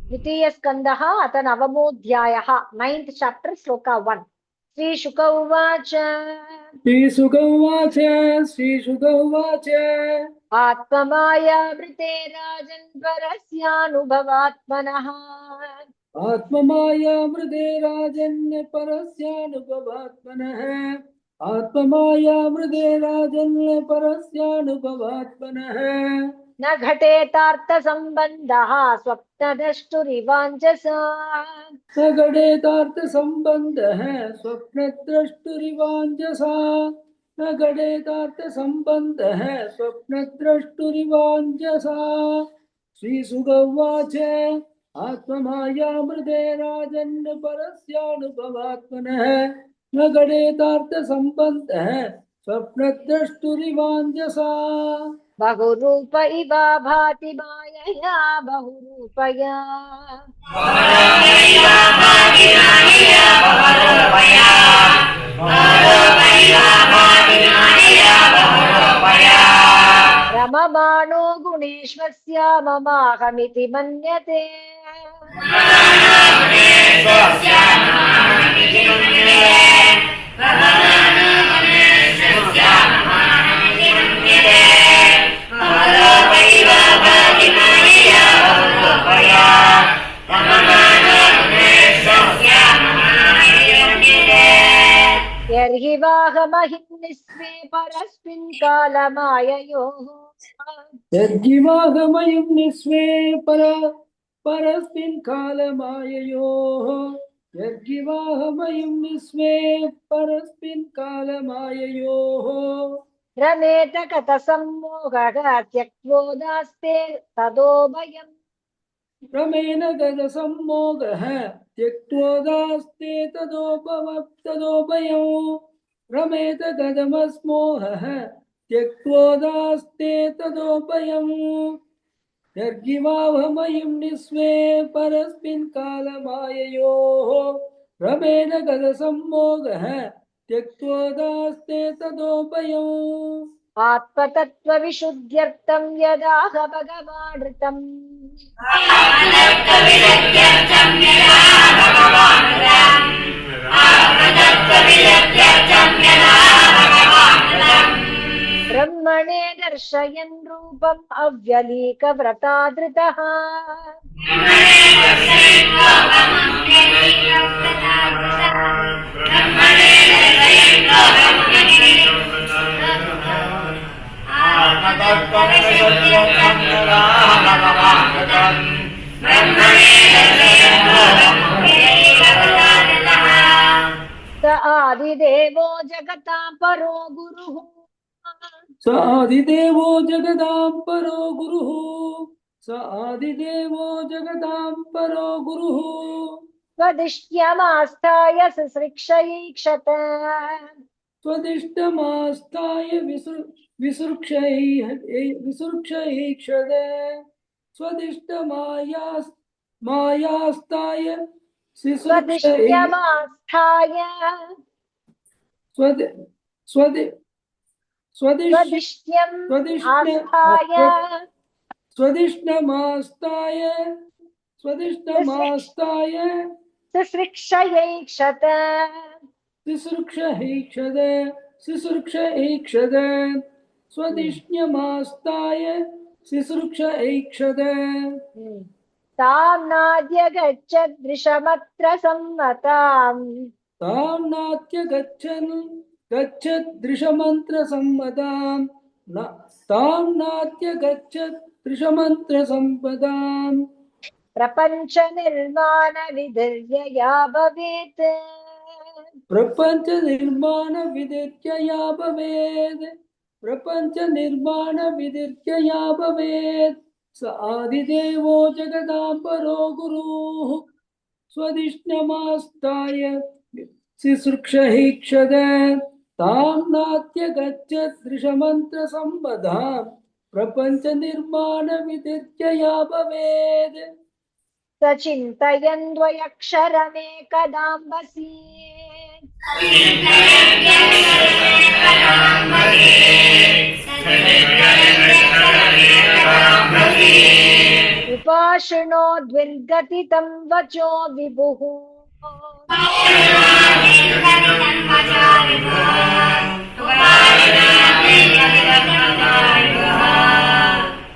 द्वितीय स्कंदः अथ नवमोऽध्यायः 9th chapter श्लोक 1 श्रीशुक उवाच श्रीशुक उवाच श्रीशुक उवाच आत्ममायावृते राजन् परस्यानुभवात्मनः आत्ममायामृते राजन् परस्यानुभवात्मनः आत्ममायामृते राजन् परस्यानुभवात्मनः न घटेतार्थसम्बन्धः स्वप्नद्रष्टुरिवाञ्जसा न घटेतार्थसम्बन्धः स्वप्नद्रष्टुरिवाञ्जसा न घटेतार्थसम्बन्धः स्वप्नद्रष्टुरिवाञ्जसा श्रीशुक उवाच आत्ममायामृते राजन् परस्यानुभवात्मनः न घटेतार्थसम्बन्धः स्वप्नद्रष्टुरिवाञ्जसा बहुरूप इव भाति मायया बहुरूपया रममाणो गुणेश्वस्य ममाहमिति मन्यते यर्हि वाहमहिन्निस्मे परस्मिन् कालमाययोः यद्गिवाहमयं निस्वे परस्मिन् कालमाययोः यद्गिवाहमयं निस्वे परस्मिन् कालमाययोः रमेत कथसम्मोहः त्यक्त्वोदास्ते तदोभयम् रमेण गजसम्मोगः त्यक्त्वोदास्ते तदोभयौ रमेत गजमस्मोहः त्यक्त्वोदास्ते तदोभयम् यर्गिवाहमयं निस्वे परस्मिन् कालमाययोः रमेण गजसम्मोगः त्यक्त्वोदास्ते तदोभयौ आत्मतत्त्वविशुद्ध्यर्थं यदाह भगवानृतम् ब्रह्मणे दर्शयन् रूपम् अव्यलीकव्रताधृतः स आदिदेवो जगतां परो गुरुः स आदिदेवो जगदां परो गुरुः स आदिदेवो जगदां परो गुरुः स्वदिष्ट्यमास्थाय ससृक्षैक्षत स्वदिष्टमास्ताय विसृक्षैक्षद स्वदिष्टमायास्ताय स्वदिष्ट्यमास्थाय स्वदिष्टमास्ताय ससृक्षैक्षत सिसृक्षैक्षद स्वदिष्ण्यमास्ताय सिसृक्षैक्षद तां नाद्य गच्छदृशमत्र सम्मताम् तां नात्य गच्छदृशमन्त्रसम्मताम् तां नात्य गच्छदृशमन्त्रसम्पदाम् प्रपञ्च निर्माण विधिर्यया भवेत् प्रपंच निर्माण विदिर्यया भवेत् प्रपंच निर्माण विदिर्यया भवेत् स आदिदेवो जगदां परो गुरुः स्वदिष्ण्यमास्ताय सिसृक्षैक्षद तां नात्य गच्छदृशमन्त्रसम्पदाम् प्रपंच निर्माण विदिर्यया भवेत् स चिन्तयन् द्वयक्षरमेकदाम्बसी विपाशृणोद्विर्गतितं वचो विभुः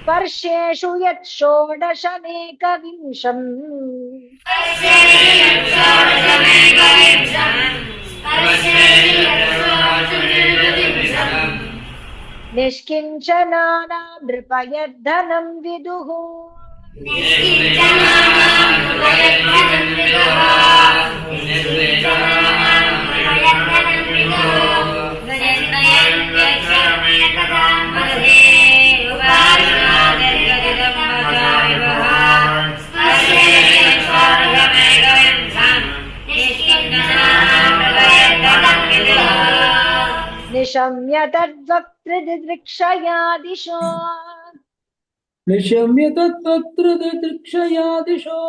स्पर्शेषु यत् षोडशमेकविंशम् निष्किञ्चनानां नृपयद्धनं विदुः निशम्य तद्वक्त्रदिदृक्षया दिशो निशम्य तत्वक्त्रदिदृक्षया दिशो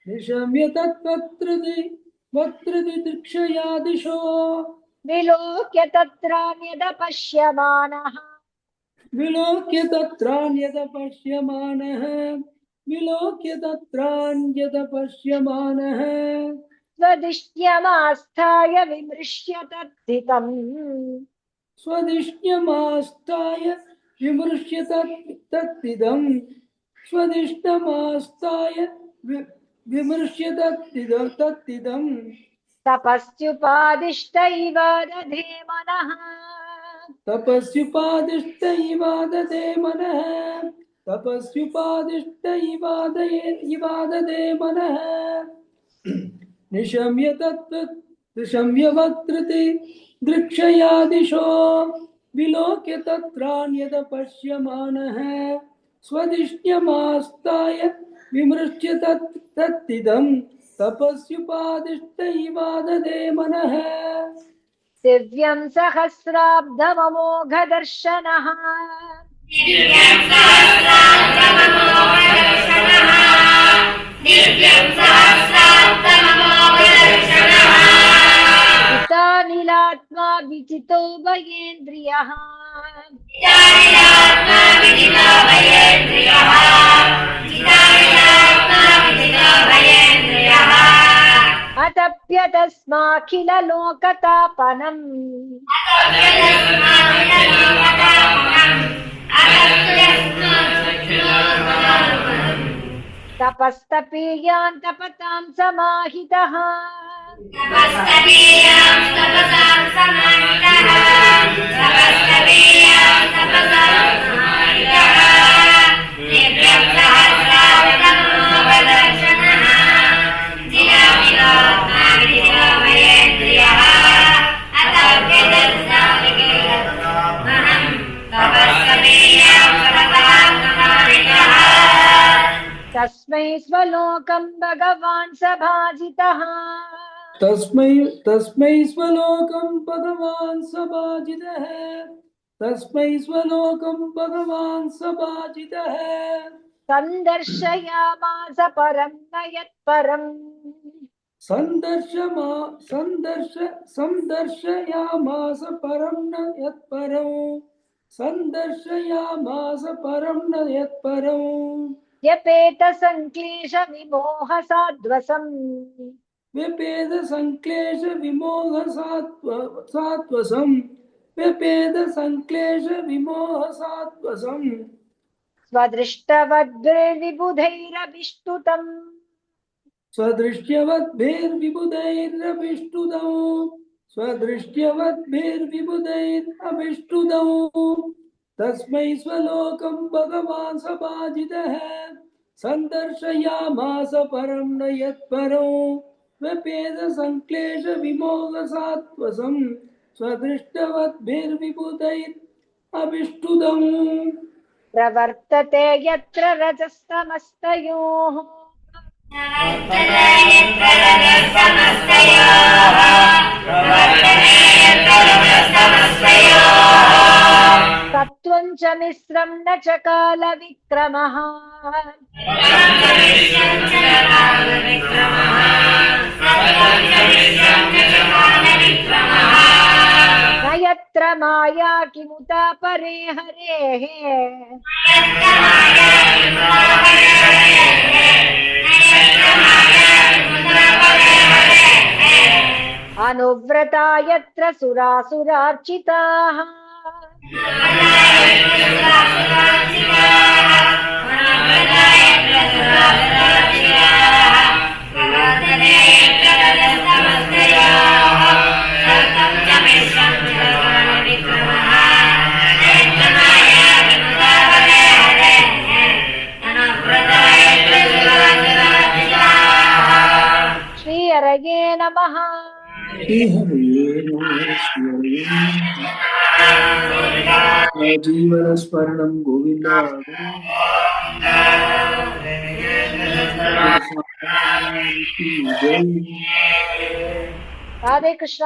निशम्य तत्वक्त्रदिदृक्षया दिशो विलोक्य तत्रान्यदपश्यमानः विलोक्य तत्रान्यदपश्यमानः विलोक्य तत्रान्यदपश्यमानः स्वदिष्ट्यमास्थाय विमृश्य तद्धितम् स्वदिष्ट्यमास्ताय विमृश्य तत्तिदम् स्वदिष्टमास्ताय विमृश्य तत्तिदम् तपस्युपादिष्टैव दधे मनः तपस्युपादिष्टैवाददे मनः तपस्युपादिष्टैवाददे मनः निशम्य वक्त्रति दृक्षया दिशो विलोक्य तत्रान्यदपश्यमानः स्वदिष्ट्यमास्ताय विमृश्य तत्तिदम् तपस्युपादिष्टैवाददे मनः दिव्यं सहस्राब्धममोघदर्शनः चितानिलात्मा विचितो भयेन्द्रियः अतप्य तस्माखिल लोकतापनम् तपस्तपीयान् तपतां समाहितः तस्मै स्वलोकं भगवान् सभाजितः तस्मै स्वलोकं भगवान् सभाजितः तस्मै स्वलोकं भगवान् सभाजितः सन्दर्शयामास परं न यत्परम् संदर्शयामास परं न यत्परम् संदर्शयामास परं न यत्परम् व्यपेत संक्लेश विमोह साध्वसम् व्यपेद संक्लेश विमोह सात्वसम् व्यपेद संक्लेश विमोह सात्वसम् स्वदृष्टवद्भिर्विबुधैरभिष्टुतम् स्वदृष्ट्यवद्भिर्विबुधैरभिष्टुतम् तस्मै स्वलोकं भगवान् सभाजितः संदर्शयामास परं न यत्परम् व्यपेद संक्लेश विमोह सात्वसम् स्वदृष्टवद्भिर्विबुधैरभिष्टुतम् प्रवर्तते यत्र रजस्तमस्तयोः सत्त्वं च मिश्रं न च कालविक्रमः न यत्र माया किमुता परे हरेः अनुव्रता यत्र सुरासुरार्चिताः श्री हरये नमः। जीवन स्मरणं गोविंद राधे कृष्णा।